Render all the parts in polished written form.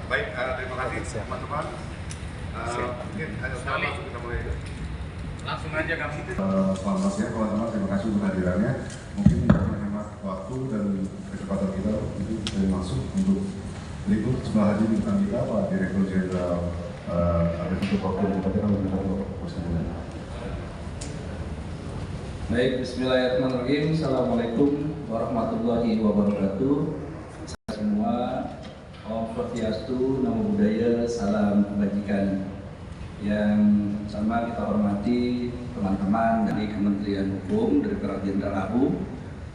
Baik, terima kasih teman-teman. Mungkin hanya sekali kita mulai. Langsung aja kami. Selamat siang teman-teman, terima kasih untuk hadirannya. Mungkin untuk menghemat waktu dan kecepatan kita itu saya masuk untuk berikut sebelah hadir bintang kita Pak Direktur Jenderal Arifin Kopil Bupati kalau kita Presiden. Baik, Bismillahirrahmanirrahim. Assalamualaikum warahmatullahi wabarakatuh. Semua, Om Swastiastu, Namo Buddhaya, salam kebajikan. Yang sama kita hormati teman-teman dari Kementerian Hukum, Direktorat Jenderal AHU,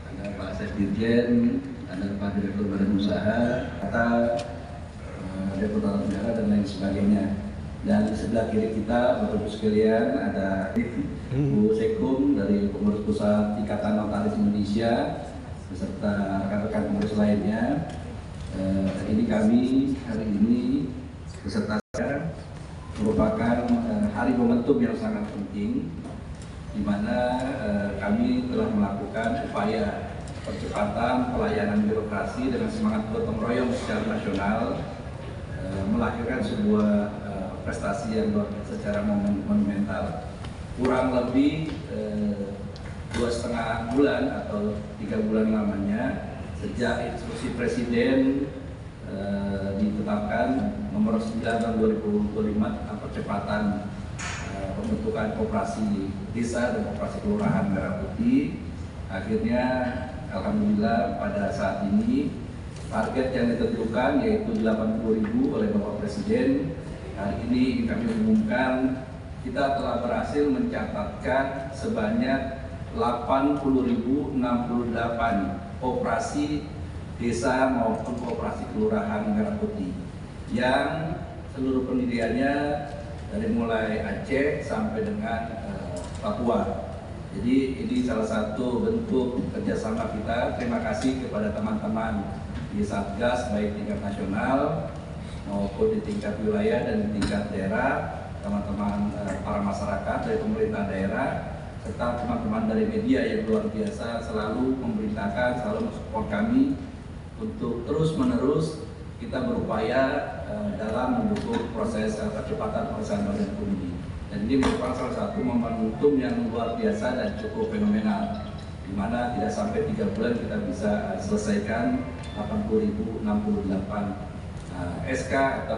ada Pak Sekdirjen, ada Pak Direktur Badan Usaha, kata Deputat Negara dan lain sebagainya. Dan di sebelah kiri kita, Bapak Ibu sekalian, ada Bu Sekum dari Pengurus Pusat Ikatan Notaris Indonesia beserta rekan-rekan pengurus lainnya. Ini kami hari ini beserta saya merupakan hari momentum yang sangat penting, di mana kami telah melakukan upaya percepatan pelayanan birokrasi dengan semangat gotong royong secara nasional, melahirkan sebuah prestasi yang luar biasa secara monumental. Kurang lebih 2,5 bulan atau 3 bulan lamanya sejak instruksi Presiden ditetapkan nomor 9 tahun 2025 tentang percepatan pembentukan koperasi desa dan koperasi kelurahan Merah Putih. Akhirnya alhamdulillah pada saat ini target yang ditentukan yaitu 80.000 oleh Bapak Presiden. Hari ini kami umumkan kita telah berhasil mencatatkan sebanyak 80.068 operasi desa maupun operasi kelurahan Merah Putih yang seluruh pendiriannya dari mulai Aceh sampai dengan Papua. Jadi ini salah satu bentuk kerjasama kita. Terima kasih kepada teman-teman di Satgas baik tingkat nasional maupun di tingkat wilayah dan di tingkat daerah, teman-teman para masyarakat dari pemerintah daerah, serta teman-teman dari media yang luar biasa selalu memberitakan, selalu mensupport kami untuk terus-menerus kita berupaya dalam mendukung proses percepatan pengesahan badan hukum ini. Dan ini merupakan salah satu momentum yang luar biasa dan cukup fenomenal, di mana tidak sampai 3 bulan kita bisa selesaikan 80.068 SK atau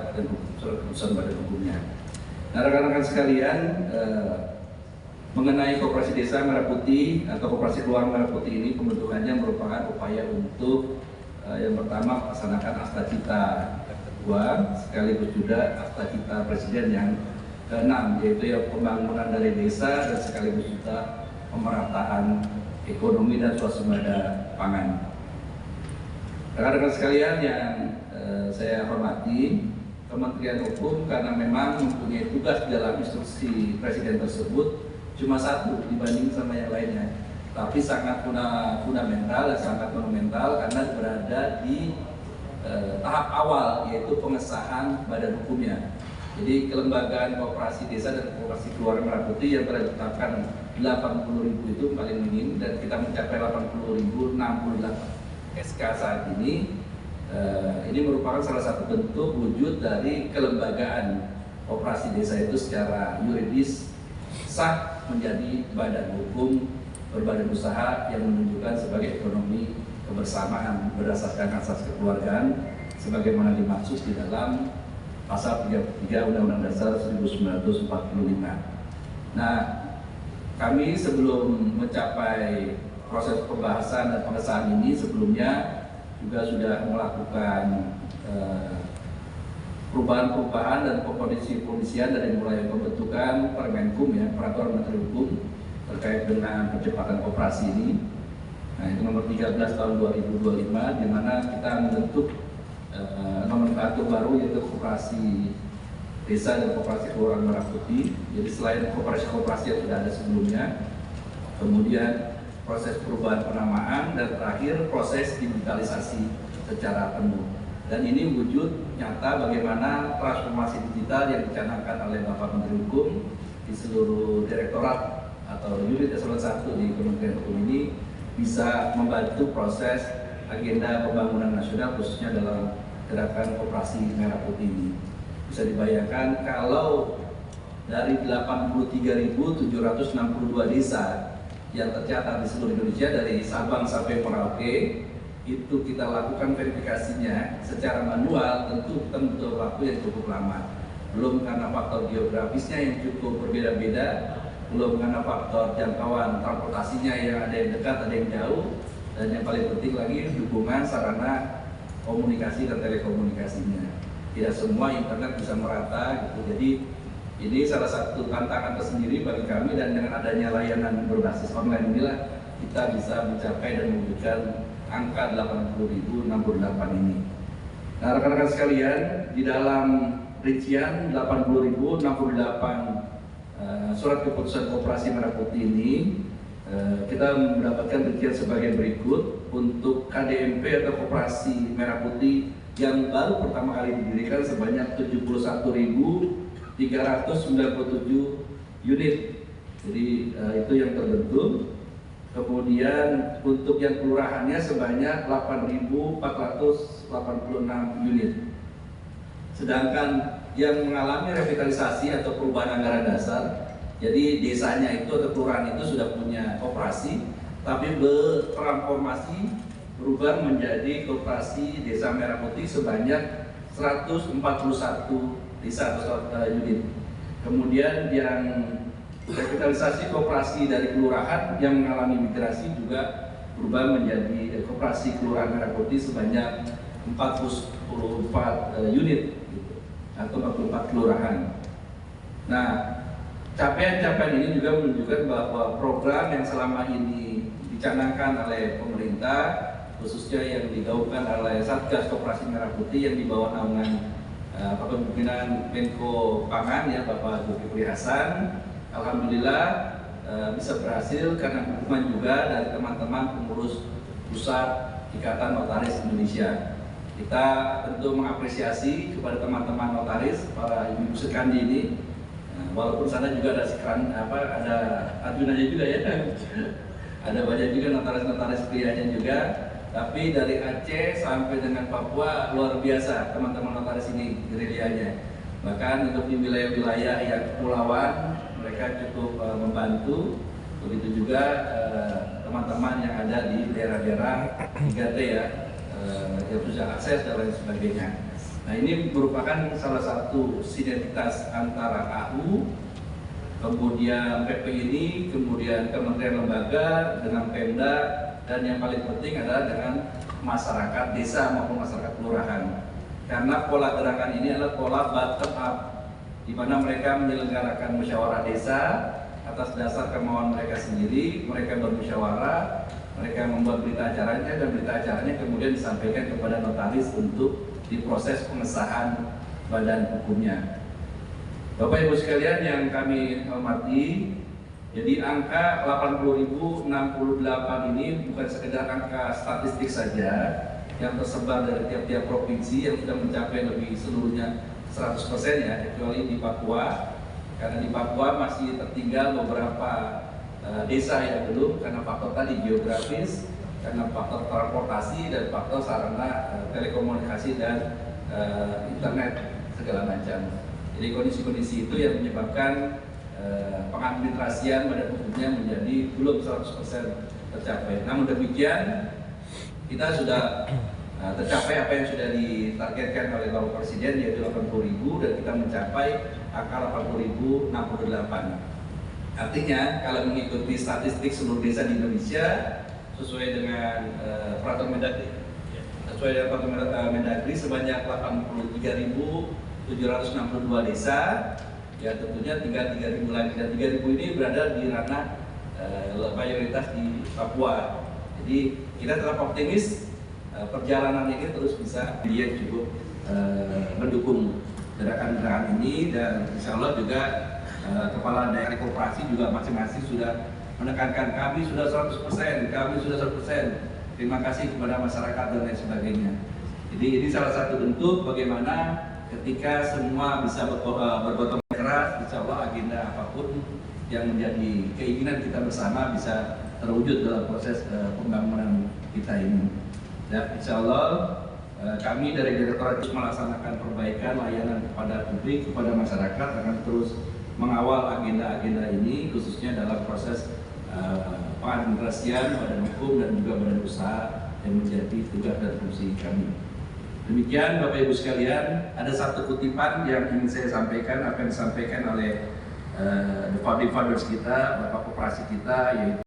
surat keputusan badan hukumnya. Nah, rekan-rekan sekalian, mengenai koperasi desa Merah Putih atau koperasi kelurahan Merah Putih ini, pembentukannya merupakan upaya untuk yang pertama melaksanakan Akta Cita kedua, sekaligus juga Akta Cita Presiden yang keenam, yaitu yang pembangunan dari desa dan sekaligus juga pemerataan ekonomi dan swasembada pangan. Rekan-rekan sekalian yang saya hormati, Kementerian Hukum karena memang mempunyai tugas dalam instruksi Presiden tersebut cuma satu dibanding sama yang lainnya, tapi sangat fundamental dan sangat monumental karena berada di tahap awal, yaitu pengesahan badan hukumnya. Jadi kelembagaan koperasi desa dan koperasi kelurahan Merah Putih yang telah ditetapkan 80.000 itu paling minim, dan kita mencapai 80.068 SK saat ini. Ini merupakan salah satu bentuk wujud dari kelembagaan koperasi desa itu secara yuridis sah menjadi badan hukum berbadan usaha yang menunjukkan sebagai ekonomi kebersamaan berdasarkan asas kekeluargaan sebagaimana dimaksud di dalam pasal 33 Undang-Undang Dasar 1945. Nah, kami sebelum mencapai proses pembahasan dan pengesahan ini sebelumnya juga sudah melakukan perubahan-perubahan dan pengkondisian dari mulai pembentukan Permenkum, ya, Peraturan Menteri Hukum terkait dengan percepatan koperasi ini. Nah, itu nomor 13 tahun 2025, di mana kita membentuk nomenklatur baru yaitu koperasi desa dan koperasi kelurahan Merah Putih. Jadi selain koperasi-koperasi yang sudah ada sebelumnya, kemudian proses perubahan penamaan, dan terakhir proses digitalisasi secara penuh. Dan ini wujud nyata bagaimana transformasi digital yang dicanangkan oleh Bapak Menteri Hukum di seluruh direktorat atau unit eselon 1 di Kementerian Hukum ini bisa membantu proses agenda pembangunan nasional khususnya dalam gerakan koperasi merah putih ini. Bisa dibayangkan kalau dari 83.762 desa yang tercatat di seluruh Indonesia dari Sabang sampai Merauke, itu kita lakukan verifikasinya secara manual, tentu kita butuh waktu yang cukup lama. Belum karena faktor geografisnya yang cukup berbeda-beda, belum karena faktor jangkauan transportasinya yang ada yang dekat, ada yang jauh, dan yang paling penting lagi dukungan sarana komunikasi dan telekomunikasinya. Tidak semua internet bisa merata gitu. Jadi ini salah satu tantangan tersendiri bagi kami, dan dengan adanya layanan berbasis online inilah kita bisa mencapai dan mewujudkan angka 80.068 ini. Nah, rekan-rekan sekalian, di dalam rincian 80.068 surat keputusan koperasi merah putih ini, kita mendapatkan rincian sebagai berikut. Untuk KDMP atau koperasi merah putih yang baru pertama kali didirikan sebanyak 71.397 unit. Jadi itu yang terbentuk. Kemudian untuk yang kelurahannya sebanyak 8.486 unit. Sedangkan yang mengalami revitalisasi atau perubahan anggaran dasar, jadi desanya itu atau kelurahan itu sudah punya koperasi, tapi bertransformasi berubah menjadi koperasi desa merah putih sebanyak 141 desa atau unit. Kemudian yang revitalisasi koperasi dari kelurahan yang mengalami migrasi juga berubah menjadi koperasi kelurahan merah putih sebanyak 44 unit gitu, atau 44 kelurahan. Nah, capaian-capaian ini juga menunjukkan bahwa program yang selama ini dicanangkan oleh pemerintah, khususnya yang digaungkan oleh Satgas Koperasi Merah Putih yang dibawa naungan kepemimpinan Menko Pangan ya Bapak Zulkifli Hasan, alhamdulillah bisa berhasil karena dukungan juga dari teman-teman pengurus pusat Ikatan Notaris Indonesia. Kita tentu mengapresiasi kepada teman-teman notaris, para ibu sekandi ini. Walaupun sana juga ada ada adjunannya juga ya, ada banyak juga notaris-notaris prianya juga. Tapi dari Aceh sampai dengan Papua luar biasa teman-teman notaris ini gerilyanya. Bahkan untuk di wilayah-wilayah yang kepulauan mereka cukup membantu. Begitu juga teman-teman yang ada di daerah-daerah 3T ya, yang susah akses dan lain sebagainya. Nah, ini merupakan salah satu sinergitas antara AU, kemudian PPINI, kemudian kementerian lembaga dengan Pemda, dan yang paling penting adalah dengan masyarakat desa maupun masyarakat kelurahan. Karena pola gerakan ini adalah pola bottom up, di mana mereka menyelenggarakan musyawarah desa atas dasar kemauan mereka sendiri. Mereka bermusyawarah, mereka membuat berita acaranya, dan berita acaranya kemudian disampaikan kepada notaris untuk diproses pengesahan badan hukumnya. Bapak Ibu sekalian yang kami hormati, jadi angka 80.068 ini bukan sekedar angka statistik saja yang tersebar dari tiap-tiap provinsi yang sudah mencapai lebih seluruhnya 100% ya, kecuali di Papua. Karena di Papua masih tertinggal beberapa desa yang belum, karena faktor tadi geografis, karena faktor transportasi dan faktor sarana telekomunikasi dan internet segala macam. Jadi kondisi-kondisi itu yang menyebabkan pengadministrasian badan hukumnya menjadi belum 100% tercapai. Namun demikian kita sudah tercapai apa yang sudah ditargetkan oleh Bapak Presiden, yaitu 80.000, dan kita mencapai angka 80.068. Artinya kalau mengikuti statistik seluruh desa di Indonesia sesuai dengan peraturan Mendagri, sebanyak 83.762 desa. Ya tentunya tinggal 3.000 lagi, dan 3.000 ini berada di ranah mayoritas di Papua. Jadi kita tetap optimis perjalanan ini terus bisa dia cukup mendukung gerakan-gerakan ini, dan insya Allah juga kepala daerah koperasi juga masing-masing sudah menekankan kami sudah 100%, kami sudah 100%. Terima kasih kepada masyarakat dan lain sebagainya. Jadi ini salah satu bentuk bagaimana ketika semua bisa bergotong keras, insya Allah agenda apapun yang menjadi keinginan kita bersama bisa terwujud dalam proses pembangunan kita ini. Dan insya Allah Kami dari Direktorat melaksanakan perbaikan layanan kepada publik, kepada masyarakat, akan terus mengawal agenda-agenda ini, khususnya dalam proses pengadministrasian, badan hukum, dan juga badan usaha yang menjadi tugas dan fungsi kami. Demikian Bapak Ibu sekalian, ada satu kutipan yang ingin saya sampaikan, akan disampaikan oleh the founding fathers kita, Bapak Koperasi kita, yaitu